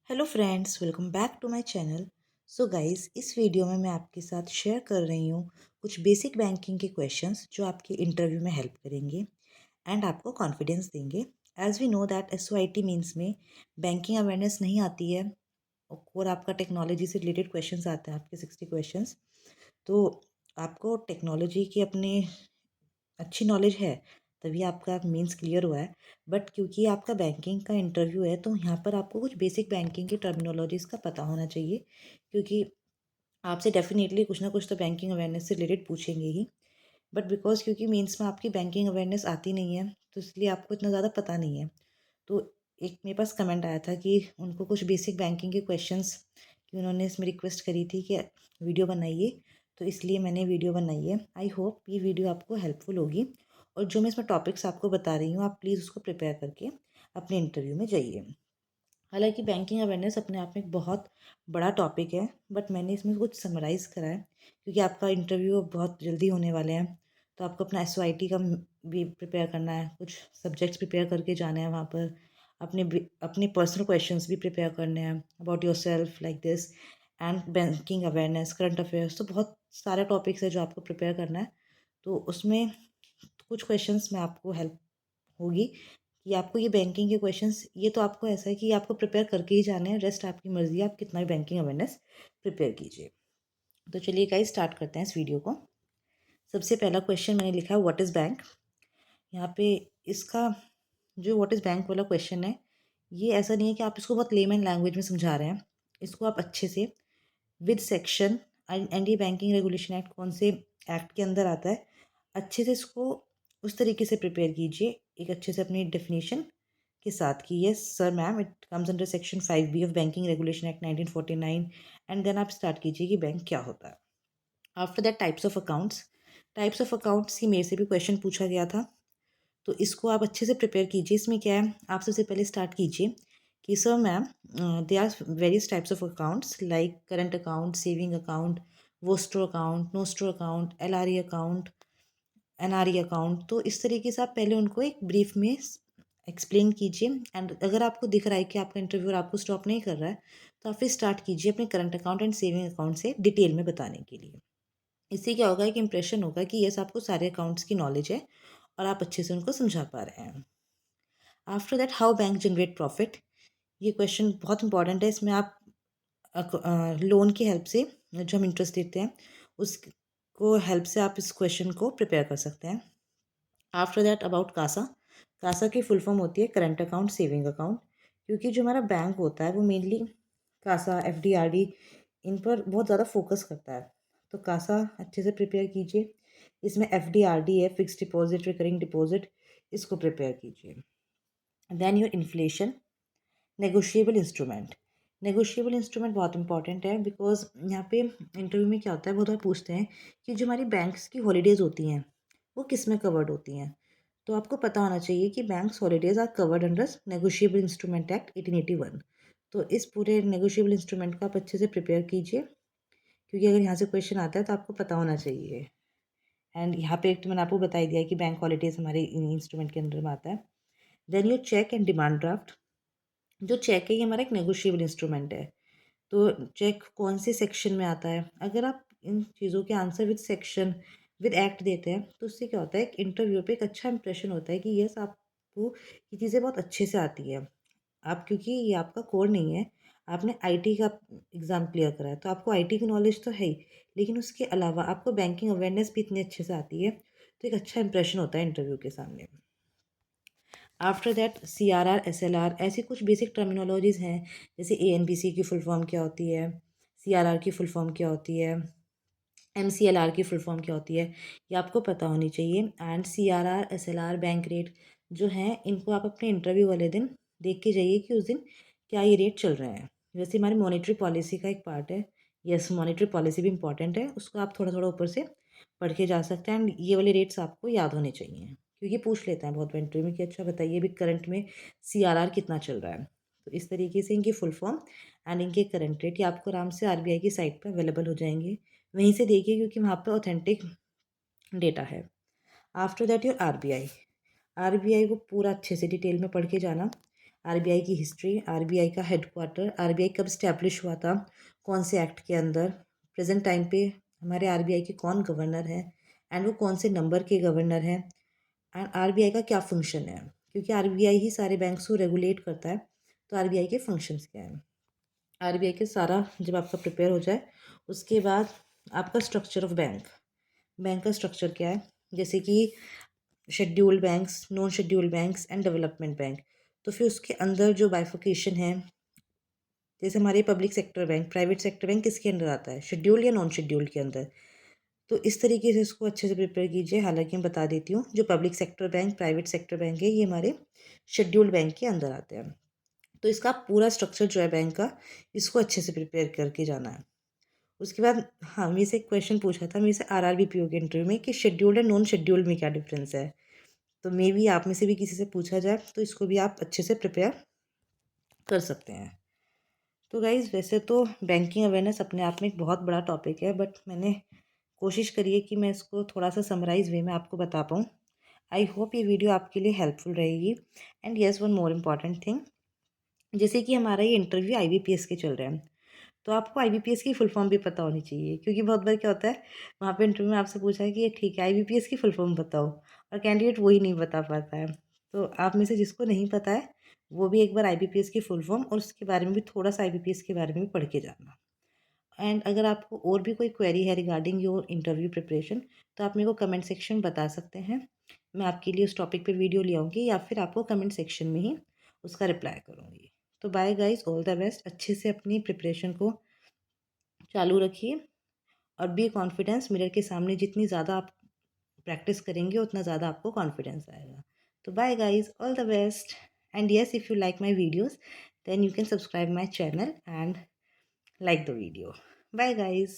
Hello friends, welcome back to my channel. So guys, इस video में मैं आपके साथ शेयर कर रही हूँ कुछ बेसिक बैंकिंग के क्वेश्चंस जो आपके इंटरव्यू में हेल्प करेंगे एंड आपको कॉन्फिडेंस देंगे। As we know that SOIT means में बैंकिंग अवेयरनेस नहीं आती है और आपका टेक्नोलॉजी से रिलेटेड क्वेश्चंस आते हैं, आपके 60 क्वेश्चंस। तो आपको टेक्नोलॉजी के अपने अच्छी नॉलेज है तभी आपका मीन्स क्लियर हुआ है। बट क्योंकि आपका बैंकिंग का इंटरव्यू है तो यहाँ पर आपको कुछ बेसिक बैंकिंग की टर्मिनोलॉजीज का पता होना चाहिए, क्योंकि आपसे डेफिनेटली कुछ ना कुछ तो बैंकिंग अवेयरनेस से रिलेटेड पूछेंगे ही। बट बिकॉज क्योंकि मीन्स में आपकी बैंकिंग अवेयरनेस आती नहीं है तो इसलिए आपको इतना ज़्यादा पता नहीं है। तो एक मेरे पास कमेंट आया था कि उनको कुछ बेसिक बैंकिंग के क्वेश्चंस कि उन्होंने इसमें रिक्वेस्ट करी थी कि वीडियो बनाइए, तो इसलिए मैंने वीडियो बनाई है। आई होप ये वीडियो आपको हेल्पफुल होगी और जो मैं इसमें टॉपिक्स आपको बता रही हूँ आप प्लीज़ उसको प्रिपेयर करके अपने इंटरव्यू में जाइए। हालांकि बैंकिंग अवेयरनेस अपने आप में एक बहुत बड़ा टॉपिक है, बट मैंने इसमें कुछ समराइज़ करा है क्योंकि आपका इंटरव्यू बहुत जल्दी होने वाले हैं। तो आपको अपना SOIT का भी प्रिपेयर करना है, कुछ सब्जेक्ट्स प्रिपेयर करके जाना है वहाँ पर। अपने पर्सनल क्वेश्चंस भी प्रिपेयर करने हैं about your self like this and banking awareness, current affairs. तो बहुत सारे टॉपिक्स है जो आपको प्रिपेयर करना है। तो उसमें कुछ क्वेश्चंस में आपको हेल्प होगी कि आपको ये बैंकिंग के क्वेश्चंस, ये तो आपको ऐसा है कि आपको प्रिपेयर करके ही जाने हैं, रेस्ट आपकी मर्जी है, आप कितना भी बैंकिंग अवेयरनेस प्रिपेयर कीजिए। तो चलिए गाइस स्टार्ट करते हैं इस वीडियो को। सबसे पहला क्वेश्चन मैंने लिखा है व्हाट इज़ बैंक। यहाँ पे इसका जो व्हाट इज़ बैंक वाला क्वेश्चन है, ये ऐसा नहीं है कि आप इसको बहुत लेमन लैंग्वेज में समझा रहे हैं। इसको आप अच्छे से with section anti banking regulation act कौन से एक्ट के अंदर आता है, अच्छे से इसको उस तरीके से प्रिपेयर कीजिए, एक अच्छे से अपनी डेफिनेशन के साथ कि yes sir ma'am it comes under section 5B of banking regulation act 1949। And then आप स्टार्ट कीजिए कि बैंक क्या होता है। After that types of accounts की मेरे से भी क्वेश्चन पूछा गया था, तो इसको आप अच्छे से प्रिपेयर कीजिए। इसमें क्या है, आप सबसे पहले स्टार्ट कीजिए कि sir ma'am they are various types of accounts like current account, saving account, vostro account, nostro account, LRE account, NRE account. तो इस तरीके से आप पहले उनको एक ब्रीफ में एक्सप्लेन कीजिए। एंड अगर आपको दिख रहा है कि आपका इंटरव्यूअर आपको स्टॉप नहीं कर रहा है तो आप फिर स्टार्ट कीजिए अपने current account and saving account से डिटेल में बताने के लिए। इससे क्या होगा, एक इंप्रेशन होगा कि यस आपको सारे अकाउंट्स की नॉलेज है और आप अच्छे से उनको समझा पा रहे हैं। After that how bank generate profit, ये क्वेश्चन बहुत इंपॉर्टेंट है। इसमें आप लोन की हेल्प से जो हम इंटरेस्ट देते हैं उसको हेल्प से आप इस क्वेश्चन को प्रिपेयर कर सकते हैं। After that about CASA, CASA की फुल फॉर्म होती है करंट अकाउंट सेविंग अकाउंट, क्योंकि जो हमारा बैंक होता है वो मेनली कासा FD RD इन पर बहुत ज़्यादा फोकस करता है। तो कासा अच्छे से प्रिपेयर कीजिए। इसमें FD RD है, फिक्स डिपॉजिट, रिकरिंग डिपॉजिट, इसको प्रिपेयर कीजिए। Then your inflation, negotiable instrument. Negotiable instrument बहुत इंपॉर्टेंट है बिकॉज यहाँ पे इंटरव्यू में क्या होता है, बहुत बार पूछते हैं कि जो हमारी बैंक्स की हॉलीडेज़ होती हैं वो किस में कवर्ड होती हैं। तो आपको पता होना चाहिए कि banks holidays are covered under negotiable instrument act 1881। तो इस पूरे नेगोशिएबल इंस्ट्रूमेंट को आप अच्छे से प्रिपेयर कीजिए, क्योंकि अगर यहाँ से क्वेश्चन आता है तो आपको पता होना चाहिए। एंड यहाँ पे एक तो मैंने आपको बता ही दिया है कि बैंक हॉलीडेज़ हमारे इंस्ट्रूमेंट के अंदर में आता है। Then your cheque and demand draft. जो चेक है ये हमारा एक नेगोशिएबल इंस्ट्रूमेंट है। तो चेक कौन से सेक्शन में आता है, अगर आप इन चीज़ों के answer with section with act देते हैं तो उससे क्या होता है, एक इंटरव्यू पे एक अच्छा इंप्रेशन होता है कि यस आपको ये चीज़ें बहुत अच्छे से आती है। आप क्योंकि ये आपका कोर नहीं है, आपने IT का एग्ज़ाम क्लियर करा है तो आपको IT की नॉलेज तो है ही, लेकिन उसके अलावा आपको बैंकिंग अवेयरनेस भी इतनी अच्छे से आती है, तो एक अच्छा इंप्रेशन होता है इंटरव्यू के सामने। आफ्टर दैट CRR SLR, ऐसी कुछ बेसिक टर्मिनोलॉजीज़ हैं जैसे ANBC की फुल फॉर्म क्या होती है, CRR की फुल फॉर्म क्या होती है, MCLR की फुल फॉर्म क्या होती है, ये आपको पता होनी चाहिए। And CRR SLR bank rate जो हैं इनको आप अपने इंटरव्यू वाले दिन देख के जाइए कि उस दिन क्या ये रेट चल रहे हैं। वैसे हमारी मॉनेटरी पॉलिसी का एक पार्ट है, यस मॉनेटरी पॉलिसी भी इंपॉर्टेंट है, उसको आप थोड़ा थोड़ा ऊपर से पढ़ के जा सकते हैं। एंड ये वाले रेट्स आपको याद होने चाहिए क्योंकि पूछ लेते हैं बहुत बार इंटरव्यू में कि अच्छा बताइए अभी करंट में CRR कितना चल रहा है। तो इस तरीके से इनकी फुल फॉर्म एंड इनके करंट रेट ये आपको आराम से RBI की साइट पर अवेलेबल हो जाएंगे, वहीं से देखिए क्योंकि वहाँ पे ऑथेंटिक डेटा है। After that your RBI, RBI को पूरा अच्छे से डिटेल में पढ़ के जाना। आरबीआई की हिस्ट्री, आरबीआई का हेडक्वार्टर, आरबीआई कब स्टैब्लिश हुआ था, कौन से एक्ट के अंदर, प्रेजेंट टाइम पे हमारे आरबीआई के कौन गवर्नर है एंड वो कौन से नंबर के गवर्नर हैं, एंड आरबीआई का क्या फंक्शन है, क्योंकि आरबीआई ही सारे बैंक्स को रेगुलेट करता है। तो आरबीआई के फंक्शंस क्या हैं, आरबीआई के सारा जब आपका प्रिपेयर हो जाए उसके बाद आपका स्ट्रक्चर ऑफ बैंक, बैंक का स्ट्रक्चर क्या है, जैसे कि scheduled banks, non scheduled banks and development bank. तो फिर उसके अंदर जो बाइफिकेशन है, जैसे हमारे public sector bank, private sector bank किसके अंदर आता है, शेड्यूल्ड या नॉन शेड्यूल्ड के अंदर। तो इस तरीके से इसको अच्छे से प्रिपेयर कीजिए। हालांकि मैं बता देती हूँ, जो public sector bank, private sector bank है, ये हमारे शेड्यूल्ड बैंक के अंदर आते हैं। तो इसका पूरा स्ट्रक्चर जो है बैंक का, इसको अच्छे से प्रिपेयर करके जाना है। उसके बाद हाँ, मेरे से एक क्वेश्चन पूछा था मेरे से आरआरबीपीओ के इंटरव्यू में कि शेड्यूल्ड एंड नॉन शेड्यूल्ड में क्या डिफरेंस है। तो मे बी आप में से भी किसी से पूछा जाए तो इसको भी आप अच्छे से प्रिपेयर कर सकते हैं। तो गाइज़, वैसे तो बैंकिंग अवेयरनेस अपने आप में एक बहुत बड़ा टॉपिक है, बट मैंने कोशिश करी है कि मैं इसको थोड़ा सा समराइज़ वे में आपको बता पाऊँ। आई होप ये वीडियो आपके लिए हेल्पफुल रहेगी। And yes, one more important thing, जैसे कि हमारा ये इंटरव्यू आईबीपीएस के चल रहे हैं, तो आपको आईबीपीएस की फुल फॉर्म भी पता होनी चाहिए, क्योंकि बहुत बार क्या होता है, वहाँ पे इंटरव्यू में आपसे पूछा है कि ये ठीक है आईबीपीएस की फुल फॉर्म बताओ, और कैंडिडेट वही नहीं बता पाता है। तो आप में से जिसको नहीं पता है वो भी एक बार आईबीपीएस की फुल फॉर्म और उसके बारे में भी थोड़ा सा आईबीपीएस के बारे में भी पढ़ के जाना। एंड अगर आपको और भी कोई क्वेरी है रिगार्डिंग योर इंटरव्यू प्रिपरेशन, तो आप मेरे को कमेंट सेक्शन में बता सकते हैं। मैं आपके लिए उस टॉपिक पे वीडियो ले आऊँगी या फिर आपको कमेंट सेक्शन में ही उसका रिप्लाई करूँगी। तो bye guys, all the best. अच्छे से अपनी प्रिपरेशन को चालू रखिए और बी कॉन्फिडेंस। मिरर के सामने जितनी ज़्यादा आप प्रैक्टिस करेंगे उतना ज़्यादा आपको कॉन्फिडेंस आएगा। तो bye guys, all the best. And yes, if you like my videos then you can subscribe my channel and like the video. Bye guys.